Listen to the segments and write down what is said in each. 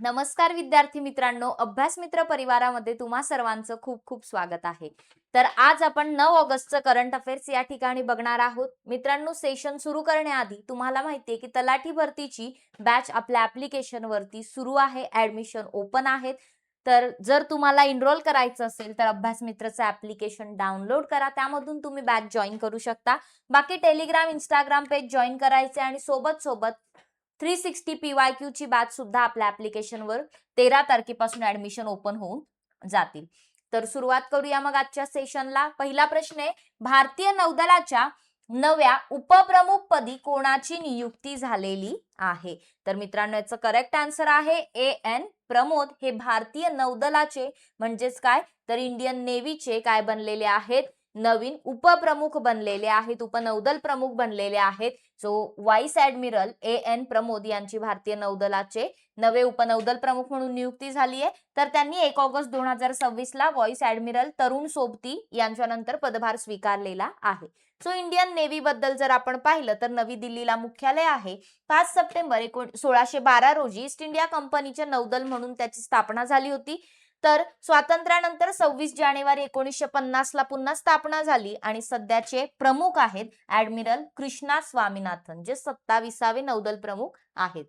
नमस्कार विद्यार्थी मित्रांनो, अभ्यास मित्र परिवारामध्ये तुम्हा सर्वांचं खूप खूप स्वागत आहे. तर आज आपण 9 ऑगस्टचं करंट अफेअर्स या ठिकाणी बघणार आहोत. मित्रांनो, सेशन सुरू करण्याआधी तुम्हाला माहिती आहे की तलाठी भरतीची बॅच आपल्या ऍप्लिकेशन वरती सुरू आहे. ऍडमिशन ओपन आहेत. तर जर तुम्हाला एनरोल करायचं असेल तर अभ्यास मित्रचं ऍप्लिकेशन डाउनलोड करा. त्यामधून तुम्ही बॅच जॉईन करू शकता. बाकी टेलिग्राम, इंस्टाग्राम पेज जॉईन करायचे आणि सोबत 360 PYQ ची बॅच सुद्धा आपल्या ऍप्लिकेशन वर 13 तारखेपासून ऍडमिशन ओपन होऊन जातील. तर सुरुवात करूया मग आजच्या सेशनला. पहिला प्रश्न आहे, भारतीय नौदलाच्या नव्या उपप्रमुख पदी कोणाची नियुक्ती झालेली आहे? तर मित्रांनो, याचं करेक्ट आन्सर आहे AN प्रमोद. हे भारतीय नौदलाचे म्हणजेच काय तर इंडियन नेव्हीचे काय बनलेले आहेत, नवीन उपप्रमुख बनलेले आहेत, उपनौदल प्रमुख बनलेले आहेत. So vice admiral AN Pramod यांची भारतीय नौदलाचे नवे उपनौदल प्रमुख म्हणून नियुक्ती झाली आहे. तर त्यांनी 1 ऑगस्ट 2026 ला व्हाईस ऍडमिरल तरुण सोबती यांच्यानंतर पदभार स्वीकारलेला आहे. सो इंडियन नेव्ही बद्दल जर आपण पाहिलं तर नवी दिल्लीला मुख्यालय आहे. 5 सप्टेंबर 1612 रोजी ईस्ट इंडिया कंपनीचे नौदल म्हणून त्याची स्थापना झाली होती. तर स्वातंत्र्यानंतर 26 जानेवारी 1950 ला पुन्हा स्थापना झाली आणि सध्याचे प्रमुख आहेत ऍडमिरल कृष्णा स्वामीनाथन, जे 27वे नौदल प्रमुख आहेत.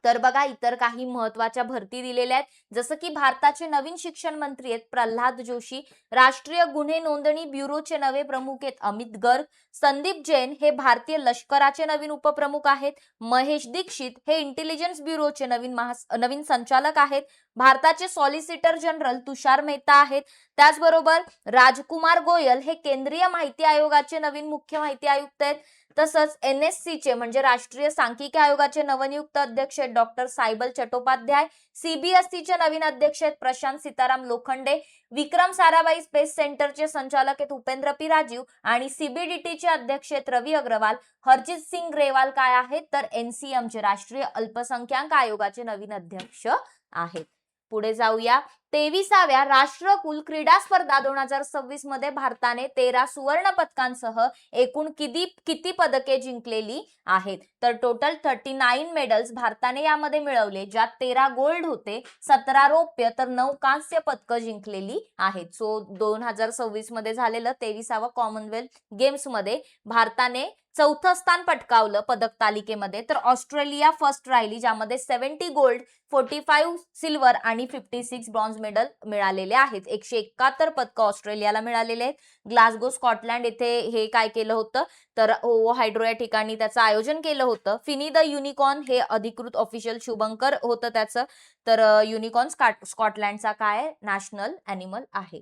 तर बघा, इतर काही महत्वाच्या भरती दिलेल्या आहेत, जसं की भारताचे नवीन शिक्षण मंत्री आहेत प्रल्हाद जोशी, राष्ट्रीय गुन्हे नोंदणी ब्युरोचे नवे प्रमुख आहेत अमित गर्ग, संदीप जैन हे भारतीय लष्कराचे नवीन उपप्रमुख आहेत, महेश दीक्षित हे इंटेलिजन्स ब्युरोचे नवीन संचालक आहेत, भारताचे सॉलिसिटर जनरल तुषार मेहता आहेत, त्याचबरोबर राजकुमार गोयल हे केंद्रीय माहिती आयोगाचे नवीन मुख्य माहिती आयुक्त आहेत. तसंच NSC चे म्हणजे राष्ट्रीय सांख्यिकी आयोगाचे नवनियुक्त अध्यक्ष आहेत डॉक्टर सायबल चट्टोपाध्याय, CBSE चे नवीन अध्यक्ष आहेत प्रशांत सीताराम लोखंडे, विक्रम साराभाई स्पेस सेंटरचे संचालक आहेत उपेंद्र पी राजीव आणि CBDT चे अध्यक्ष आहेत रवी अग्रवाल. हरजित सिंग ग्रेवाल काय आहेत तर NCM चे राष्ट्रीय अल्पसंख्याक आयोगाचे नवीन अध्यक्ष आहेत. पुढे जाऊया. 23व्या राष्ट्रकुल क्रीडा स्पर्धा 2026 मध्ये भारताने 13 सुवर्ण पदकांसह एकूण किती पदके जिंकलेली आहेत? तर टोटल 39 मेडल्स भारताने यामध्ये मिळवले, ज्यात 13 गोल्ड होते, 17 रौप्य तर 9 कांस्य पदकं जिंकलेली आहेत. सो 2026 मध्ये झालेलं 23वा कॉमनवेल्थ गेम्स मध्ये भारताने चौथं स्थान पटकावलं पदक तालिकेमध्ये. तर ऑस्ट्रेलिया फर्स्ट राहिली, ज्यामध्ये 70 गोल्ड, 45 सिल्वर आणि 56 ब्रॉन्झ मेडल मिळालेले आहेत. 171 पदकं ऑस्ट्रेलियाला मिळालेले आहेत. ग्लासगो स्कॉटलँड येथे हे काय केलं होतं तर ओवो हायड्रो या ठिकाणी त्याचं आयोजन केलं होतं. फिनी द युनिकॉर्न हे अधिकृत ऑफिशियल शुभंकर होतं त्याचं. तर युनिकॉर्न स्कॉटलँडचा काय नॅशनल ॲनिमल आहे.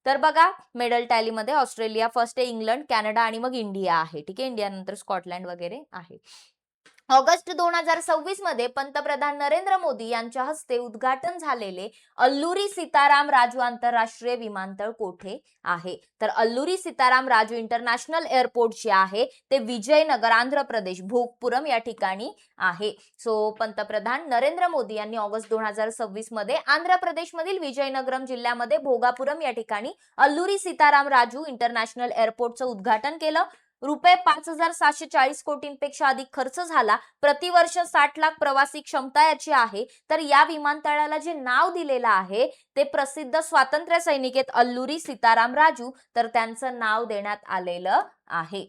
तर बघा, मेडल टॅलीमध्ये ऑस्ट्रेलिया फर्स्ट आहे, इंग्लंड, कॅनडा आणि मग इंडिया आहे. ठीक आहे, इंडिया नंतर स्कॉटलँड वगैरे आहे. ऑगस्ट 2026 मध्ये पंतप्रधान नरेंद्र मोदी यांच्या हस्ते उद्घाटन झालेले अल्लुरी सीताराम राजू आंतरराष्ट्रीय विमानतळ कोठे आहे? तर अल्लुरी सीताराम राजू इंटरनॅशनल एअरपोर्ट जे आहे ते विजयनगर, आंध्र प्रदेश, भोगपुरम या ठिकाणी आहे. सो पंतप्रधान नरेंद्र मोदी यांनी ऑगस्ट 2026 मध्ये आंध्र प्रदेश मधील विजयनगरम जिल्ह्यामध्ये भोगापुरम या ठिकाणी अल्लुरी सीताराम राजू इंटरनॅशनल एअरपोर्टचं उद्घाटन केलं. रुपये 5,740 कोटींपेक्षा अधिक खर्च झाला. प्रतिवर्ष 60 लाख प्रवासी क्षमता याची आहे. तर या विमानतळाला जे नाव दिलेलं आहे ते प्रसिद्ध स्वातंत्र्य सैनिक आहेत अल्लुरी सीताराम राजू, तर त्यांचं नाव देण्यात आलेलं आहे.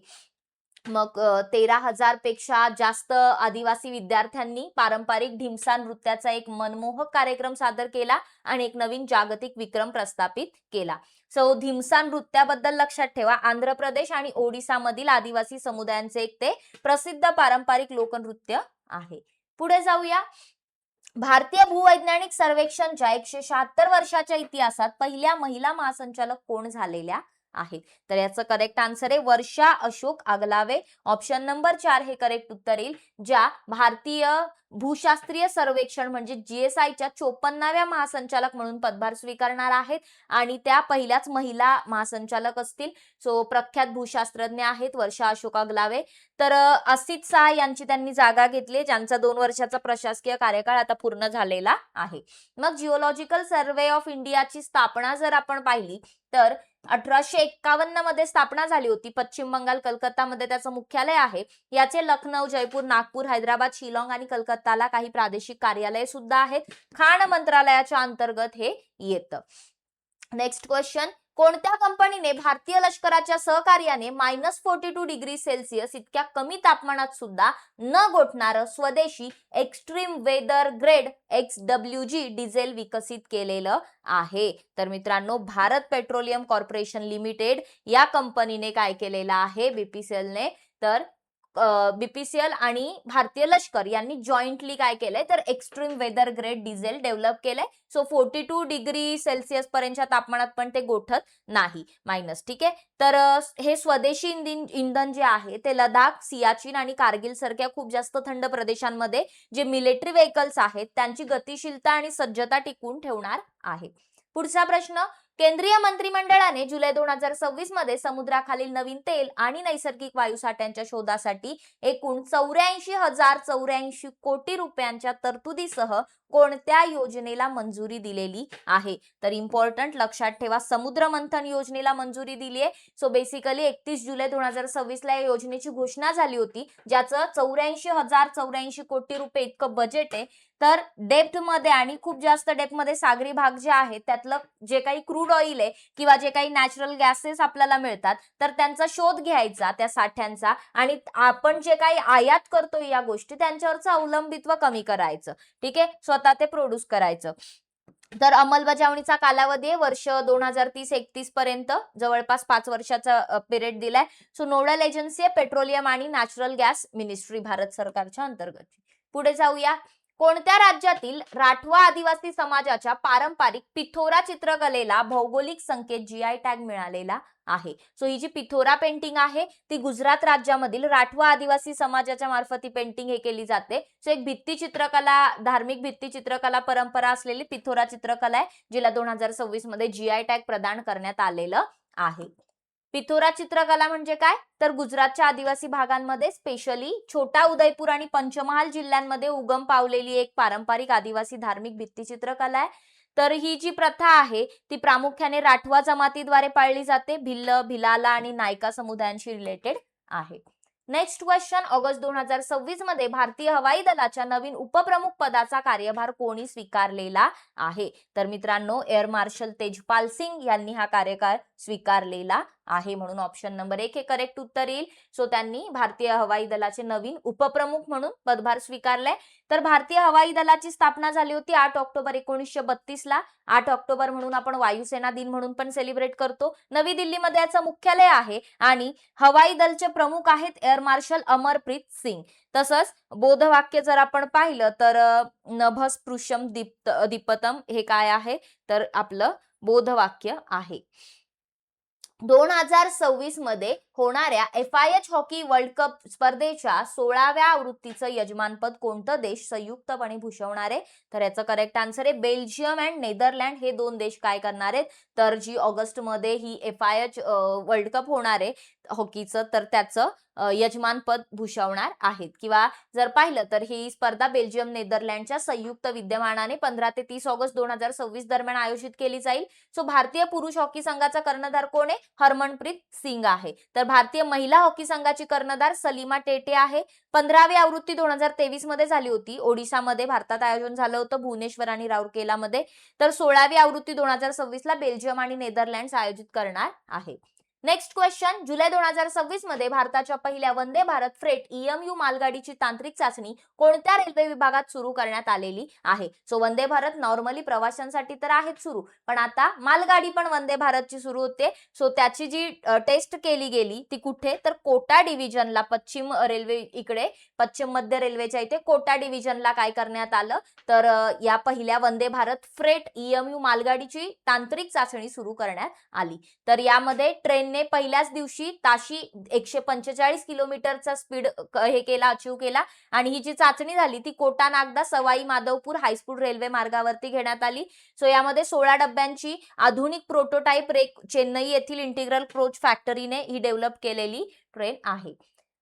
मग 13,000 पेक्षा जास्त आदिवासी विद्यार्थ्यांनी पारंपरिक ढिमसा नृत्याचा एक मनमोहक कार्यक्रम सादर केला आणि एक नवीन जागतिक विक्रम प्रस्थापित केला. सो ढिमसा नृत्याबद्दल लक्षात ठेवा, आंध्र प्रदेश आणि ओडिसा मधील आदिवासी समुदायांचे एक ते प्रसिद्ध पारंपरिक लोकनृत्य आहे. पुढे जाऊया. भारतीय भूवैज्ञानिक सर्वेक्षणच्या 176 वर्षाच्या इतिहासात पहिल्या महिला महासंचालक कोण झालेल्या आहेत? तर याचं करेक्ट आन्सर आहे वर्षा अशोक आगलावे. ऑप्शन नंबर 4 हे करेक्ट उत्तर येईल, ज्या भारतीय भूशास्त्रीय सर्वेक्षण म्हणजे GSIच्या 54व्या महासंचालक म्हणून पदभार स्वीकारणार आहेत आणि त्या पहिल्याच महिला महासंचालक असतील. सो प्रख्यात भूशास्त्रज्ञ आहेत वर्षा अशोक आगलावे. तर असित शाह यांची त्यांनी जागा घेतली, ज्यांचा 2 वर्षाचा प्रशासकीय कार्यकाळ आता पूर्ण झालेला आहे. मग जिओलॉजिकल सर्वे ऑफ इंडियाची स्थापना जर आपण पाहिली तर 1851 मध्ये स्थापना झाली होती. पश्चिम बंगाल, कलकत्तामध्ये त्याचं मुख्यालय आहे. याचे लखनौ, जयपूर, नागपूर, हैदराबाद, शिलाँग आणि कलकत्ताला काही प्रादेशिक कार्यालये सुद्धा आहेत. खाण मंत्रालयाच्या अंतर्गत हे येतं. नेक्स्ट क्वेश्चन, कोणत्या कंपनीने भारतीय लष्कराच्या सहकार्याने -42 डिग्री सेल्सिअस इतक्या कमी तापमानात सुद्धा न गोठणारं स्वदेशी extreme weather grade XWG diesel विकसित केलेलं आहे? तर मित्रांनो, भारत पेट्रोलियम कॉर्पोरेशन लिमिटेड या कंपनीने काय केलेलं आहे, बीपीसीएलने, तर बीपीसीएल आणि भारतीय लष्कर यांनी जॉईंटली काय केलंय, तर extreme weather grade diesel develop केलंय. सो 42 डिग्री सेल्सिअस पर्यंतच्या तापमानात पण ते गोठत नाही मायनस. ठीक आहे. तर हे स्वदेशी इंधन जे आहे ते लडाख, सियाचीन आणि कारगिल सारख्या खूप जास्त थंड प्रदेशांमध्ये जे मिलिटरी व्हेकल्स आहेत त्यांची गतिशीलता आणि सज्जता टिकवून ठेवणार आहे. पुढचा प्रश्न, केंद्रीय मंत्रिमंडळाने जुलै 2026 मध्ये समुद्राखालील नवीन तेल आणि नैसर्गिक वायू साठ्यांच्या शोधासाठी एकूण 84,084 कोटी रुपयांच्या तरतुदीसह कोणत्या योजनेला मंजुरी दिलेली आहे? तर इम्पॉर्टंट लक्षात ठेवा, समुद्र मंथन योजनेला मंजुरी दिली आहे. सो बेसिकली 31 जुलै 2026 ला या योजनेची घोषणा झाली होती, ज्याचं 84,084 कोटी रुपये इतकं बजेट आहे. तर डेप्थ मध्ये आणि खूप जास्त डेप्थ मध्ये सागरी भाग जे आहे त्यातलं जे काही क्रूड ऑइल आहे किंवा जे काही नॅचरल गॅसेस आपल्याला मिळतात तर त्यांचा शोध घ्यायचा, त्या साठ्यांचा, आणि आपण जे काही आयात करतोय या गोष्टी त्यांच्यावरचं अवलंबित्व कमी करायचं. ठीक आहे, स्वतः ते प्रोड्यूस करायचं. तर अंमलबजावणीचा कालावधी आहे वर्ष 2030-31 पर्यंत, जवळपास 5 वर्षाचा पिरियड दिलाय. सो नोडल एजन्सी आहे पेट्रोलियम आणि नॅचरल गॅस मिनिस्ट्री, भारत सरकारच्या अंतर्गत. पुढे जाऊया, कोणत्या राज्यातील राठवा आदिवासी समाजाच्या पारंपरिक पिथोरा चित्रकलेला भौगोलिक संकेत GI टॅग मिळालेला आहे? सो ही जी पिथोरा पेंटिंग आहे ती गुजरात राज्यामधील राठवा आदिवासी समाजाच्या मार्फत ही पेंटिंग हे केली जाते. सो एक भित्ती चित्रकला, धार्मिक भित्ती चित्रकला परंपरा असलेली पिथोरा चित्रकला आहे, जिला 2026 मध्ये GI टॅग प्रदान करण्यात आलेलं आहे. पिथोरा चित्रकला म्हणजे काय, तर गुजरातच्या आदिवासी भागांमध्ये स्पेशली छोटा उदयपूर आणि पंचमहाल जिल्ह्यांमध्ये उगम पावलेली एक पारंपरिक आदिवासी धार्मिक भित्ती चित्रकला आहे. तर ही जी प्रथा आहे ती प्रामुख्याने राठवा जमातीद्वारे पाळली जाते. भिल्ल, भिलाला आणि नायका समुदायांशी रिलेटेड आहे. नेक्स्ट क्वेश्चन, ऑगस्ट 2026 मध्ये भारतीय हवाई दलाच्या नवीन उपप्रमुख पदाचा कार्यभार कोणी स्वीकारलेला आहे? तर मित्रांनो, एअर मार्शल तेजपाल सिंग यांनी हा कार्यभार स्वीकारलेला आहे, म्हणून ऑप्शन नंबर 1 हे करेक्ट उत्तर येईल. सो त्यांनी भारतीय हवाई दलाचे नवीन उपप्रमुख म्हणून पदभार स्वीकारलाय. तर भारतीय हवाई दलाची स्थापना झाली होती 8 ऑक्टोबर 1932 ला. 8 ऑक्टोबर म्हणून आपण वायुसेना दिन म्हणून पण सेलिब्रेट करतो. नवी दिल्लीमध्ये याचं मुख्यालय आहे आणि हवाई दलचे प्रमुख आहेत एअर मार्शल अमरप्रीत सिंग. तसंच बोधवाक्य जर आपण पाहिलं तर नभस्पृशम दीप्तम हे काय आहे, तर आपलं बोधवाक्य आहे. 2026 मध्ये होणाऱ्या FIH हॉकी वर्ल्ड कप स्पर्धेच्या 16व्या आवृत्तीचं यजमानपद कोणतं देश संयुक्तपणे भूषवणार आहे? तर याचं करेक्ट आन्सर आहे बेल्जियम अँड नेदरलँड. हे दोन देश काय करणार आहेत, तर जी ऑगस्ट मध्ये ही FIH वर्ल्ड कप होणार आहे हॉकीचं, तर त्याचं यजमानपद भूषवणार आहेत. किंवा जर पाहिलं तर ही स्पर्धा बेल्जियम नेदरलँडच्या संयुक्त विद्यमानाने 15 ते 30 ऑगस्ट 2026 दरम्यान आयोजित केली जाईल. सो भारतीय पुरुष हॉकी संघाचा कर्णधार कोण आहे, हरमनप्रीत सिंग आहे. तर भारतीय महिला हॉकी संघाची कर्णधार सलीमा टेटे आहे. 15वी आवृत्ती 2023 मध्ये झाली होती, ओडिशामध्ये भारतात आयोजन झालं होतं, भुवनेश्वर आणि राउरकेलामध्ये. तर 16वी आवृत्ती 2026 ला बेल्जियम आणि नेदरलँड्स आयोजित करणार आहे. नेक्स्ट क्वेश्चन, जुलै 2026 मध्ये भारताच्या पहिल्या वंदे भारत फ्रेट EMU मालगाडीची तांत्रिक चाचणी कोणत्या रेल्वे विभागात सुरू करण्यात आलेली आहे? सो वंदे भारत नॉर्मली प्रवाशांसाठी तर आहेत सुरू, पण आता मालगाडी पण वंदे भारतची सुरू होते. सो त्याची जी टेस्ट केली गेली ती कुठे, तर कोटा डिव्हिजनला, पश्चिम रेल्वे इकडे, पश्चिम मध्य रेल्वेच्या इथे कोटा डिव्हिजनला काय करण्यात आलं, तर या पहिल्या वंदे भारत फ्रेट EMU मालगाडीची तांत्रिक चाचणी सुरू करण्यात आली. तर यामध्ये ट्रेनने पहिल्याच दिवशी ताशी 145 किलोमीटरचा स्पीड हे केला, अचीव केला. आणि ही जी चाचणी झाली ती कोटा नागदा सवाई माधवपूर हायस्पीड रेल्वे मार्गावरती घेण्यात आली. सो यामध्ये 16 डब्यांची आधुनिक प्रोटोटाइप रेक चेन्नई येथील इंटिग्रल कोच फॅक्टरीने ही डेव्हलप केलेली ट्रेन आहे.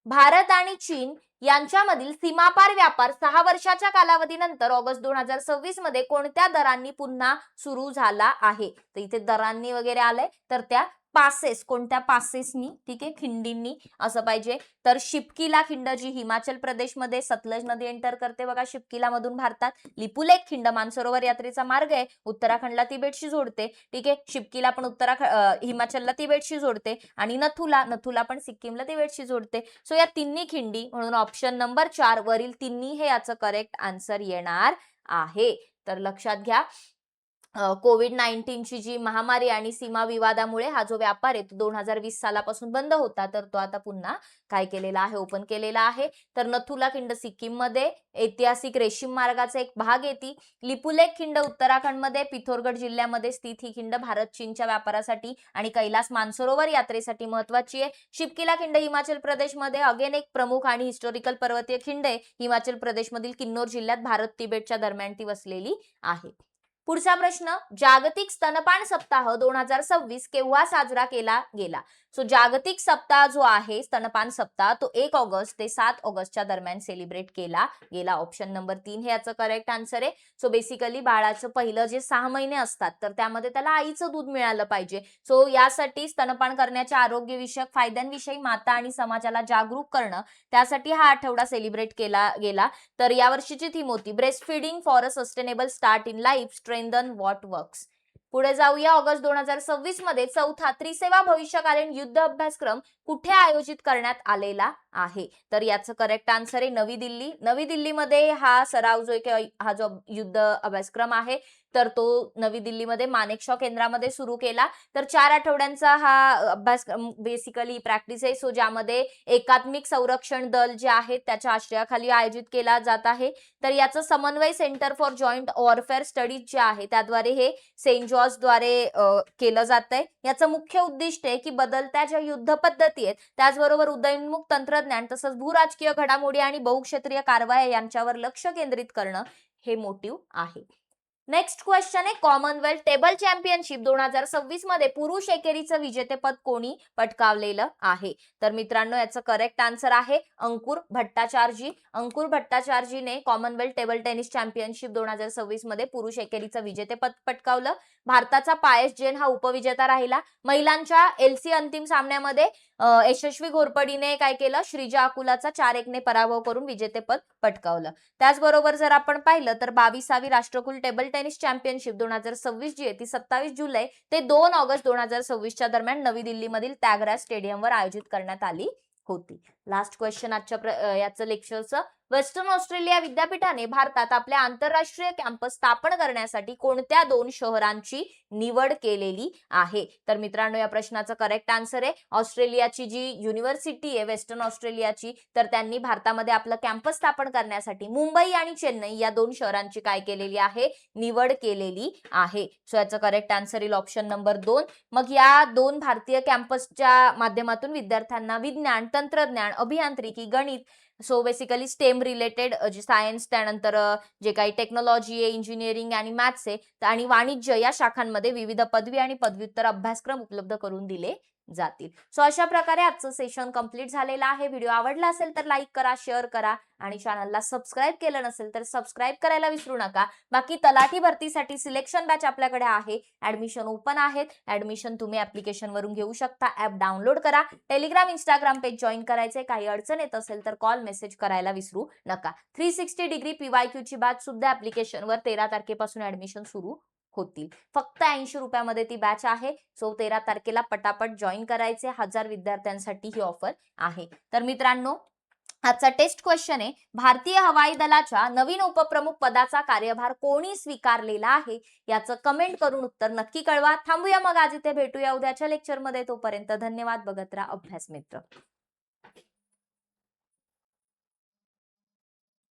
भारत आणि चीन यांच्यामधील सीमापार व्यापार 6 वर्षाच्या कालावधीनंतर ऑगस्ट 2026 मध्ये कोणत्या दरांनी पुन्हा सुरू झाला आहे? तर इथे दरांनी वगैरे आलंय, तर त्या पासेस, कोणत्या पासेसनी, ठीक आहे, खिंडींनी असं पाहिजे. तर शिपकीला खिंड जी हिमाचल प्रदेशमध्ये सतलज नदी एंटर करते बघा शिपकीला मधून भारतात. लिपुलेख खिंड मानसरोवर यात्रेचा मार्ग आहे, उत्तराखंडला तिबेटशी जोडते, ठीक आहे. शिपकीला पण हिमाचलला तिबेटशी जोडते आणि नथुला पण सिक्कीमला तिबेटशी जोडते. सो या तिन्ही खिंडी, म्हणून ऑप्शन नंबर 4 वरील तिन्ही हे याचं करेक्ट आन्सर येणार आहे. तर लक्षात घ्या, कोविड-19 ची जी महामारी आणि सीमा विवादामुळे हा जो व्यापार आहे तो 2020 सालापासून बंद होता, तर तो आता पुन्हा काय केलेला आहे, ओपन केलेला आहे. तर नथुला खिंड सिक्कीम मध्ये ऐतिहासिक रेशीम मार्गाचा एक भाग येते. लिपुलेख खिंड उत्तराखंडमध्ये पिथोरगड जिल्ह्यामध्ये स्थित ही खिंड भारत चीनच्या व्यापारासाठी आणि कैलास मानसरोवर यात्रेसाठी महत्वाची आहे. शिपकीला खिंड हिमाचल प्रदेशमध्ये अगेन एक प्रमुख आणि हिस्टॉरिकल पर्वतीय खिंड आहे. हिमाचल प्रदेशमधील किन्नौर जिल्ह्यात भारत तिबेटच्या दरम्यान ती वसलेली आहे. पुढचा प्रश्न, जागतिक स्तनपान सप्ताह 2026 केव्हा साजरा केला गेला? सो जागतिक सप्ताह जो आहे स्तनपान सप्ताह तो 1 ऑगस्ट ते 7 ऑगस्टच्या दरम्यान सेलिब्रेट केला गेला. ऑप्शन नंबर 3 हे याचं करेक्ट आन्सर आहे. सो बेसिकली बाळाचं पहिलं जे 6 महिने असतात तर त्यामध्ये त्याला आईचं दूध मिळालं पाहिजे. सो यासाठी स्तनपान करण्याच्या आरोग्यविषयक फायद्यांविषयी माता आणि समाजाला जागरूक करणं, त्यासाठी हा आठवडा सेलिब्रेट केला गेला. तर यावर्षीची थीम होती breast feeding for a sustainable start in life, strengthen what works. पुढे जाऊया, ऑगस्ट 2026 मध्ये चौथा त्रिसेवा भविष्यकालीन युद्ध अभ्यासक्रम कुठे आयोजित करण्यात आलेला आहे? तर याचं करेक्ट आन्सर आहे नवी दिल्ली. नवी दिल्लीमध्ये हा सराव जो आहे, हा जो युद्ध अभ्यासक्रम आहे तर तो नवी दिल्लीमध्ये मानेकशॉ केंद्रामध्ये सुरू केला. तर 4 आठवड्यांचा हा अभ्यासक्रम बेसिकली प्रॅक्टिस आहे. सो ज्यामध्ये एकात्मिक संरक्षण दल जे आहेत त्याच्या आश्रयाखाली आयोजित केला जात आहे. तर याचं समन्वय centre for joint warfare studies जे आहे त्याद्वारे हे सेंट जॉर्ज द्वारे केलं जात आहे. याचं मुख्य उद्दिष्ट आहे की बदलत्या ज्या युद्ध पद्धती आहेत त्याचबरोबर उदयोन्मुख तंत्रज्ञान तसंच भूराजकीय घडामोडी आणि बहुक्षेत्रीय कारवाया यांच्यावर लक्ष केंद्रित करणं हे मोटिव्ह आहे. नेक्स्ट क्वेश्चन आहे, कॉमनवेल्थ टेबल चॅम्पियनशिप 2026 मध्ये पुरुष एकेरीचं विजेतेपद कोणी पटकावलेलं आहे? तर मित्रांनो याचं करेक्ट आन्सर आहे अंकुर भट्टाचार्जी. अंकुर भट्टाचार्जीने कॉमनवेल्थ टेबल टेनिस चॅम्पियनशिप 2026 मध्ये पुरुष एकेरीचं विजेतेपद पटकावलं. भारताचा पायस जैन हा उपविजेता राहिला. महिलांच्या एलसी अंतिम सामन्यामध्ये यशस्वी घोरपडीने काय केलं, श्रीजा अकुलाचा 4-1 ने पराभव करून विजेतेपद पटकावलं. त्याचबरोबर जर आपण पाहिलं तर 22वी राष्ट्रकुल टेबल टेनिस चॅम्पियनशिप 2026 जी आहे ती 27 जुलै ते 2 ऑगस्ट 2026 च्या दरम्यान नवी दिल्लीमधील त्यागराज स्टेडियमवर आयोजित करण्यात आली होती. लास्ट क्वेश्चन आजच्या याचं लेक्चरचं, वेस्टर्न ऑस्ट्रेलिया विद्यापीठाने भारतात आपल्या आंतरराष्ट्रीय कॅम्पस स्थापन करण्यासाठी कोणत्या 2 शहरांची निवड केलेली आहे? तर मित्रांनो या प्रश्नाचं करेक्ट आन्सर आहे ऑस्ट्रेलियाची जी युनिव्हर्सिटी आहे वेस्टर्न ऑस्ट्रेलियाची, तर त्यांनी भारतामध्ये आपलं कॅम्पस स्थापन करण्यासाठी मुंबई आणि चेन्नई या 2 शहरांची काय केलेली आहे, निवड केलेली आहे. सो याचं करेक्ट आन्सर येईल ऑप्शन नंबर 2. मग या 2 भारतीय कॅम्पसच्या माध्यमातून विद्यार्थ्यांना विज्ञान, तंत्रज्ञान, अभियांत्रिकी, गणित, सो बेसिकली स्टेम रिलेटेड जे सायन्स, त्यानंतर जे काही टेक्नॉलॉजी आहे, इंजिनिअरिंग आणि मॅथ्स आहे आणि वाणिज्य या शाखांमध्ये विविध पदवी आणि पदव्युत्तर अभ्यासक्रम उपलब्ध करून दिले जातील. सो अशा प्रकारे आजचं सेशन कंप्लीट झालेलं आहे. व्हिडिओ आवडला असेल तर लाईक करा, शेअर करा आणि चॅनलला सबस्क्राईब केलं नसेल तर सबस्क्राईब करायला विसरू नका. बाकी तलाठी भरतीसाठी सिलेक्शन बॅच आपल्याकडे आहे, ऍडमिशन ओपन आहेत. ऍडमिशन तुम्ही ऍप्लिकेशन वरून घेऊ शकता. ऍप डाउनलोड करा, टेलिग्राम इंस्टाग्राम पेज जॉईन करायचे. काही अडचण येत असेल तर कॉल मेसेज करायला विसरू नका. 360 डिग्री PYQ ची बॅच सुद्धा ऍप्लिकेशनवर 13 तारखेपासून ऍडमिशन सुरू होतील. फक्त 80 रुपयामध्ये ती बॅच आहे. सो 13 तारखेला पटापट जॉईन करायचे. 1000 विद्यार्थ्यांसाठी ही ऑफर आहे. तर मित्रांनो आजचा टेस्ट क्वेश्चन आहे, भारतीय हवाई दलाच्या नवीन उपप्रमुख पदाचा कार्यभार कोणी स्वीकारलेला आहे? याचं कमेंट करून उत्तर नक्की कळवा. थांबूया मग आज इथे, भेटूया उद्याच्या लेक्चरमध्ये. तोपर्यंत धन्यवाद. बघत राहा अभ्यास मित्र.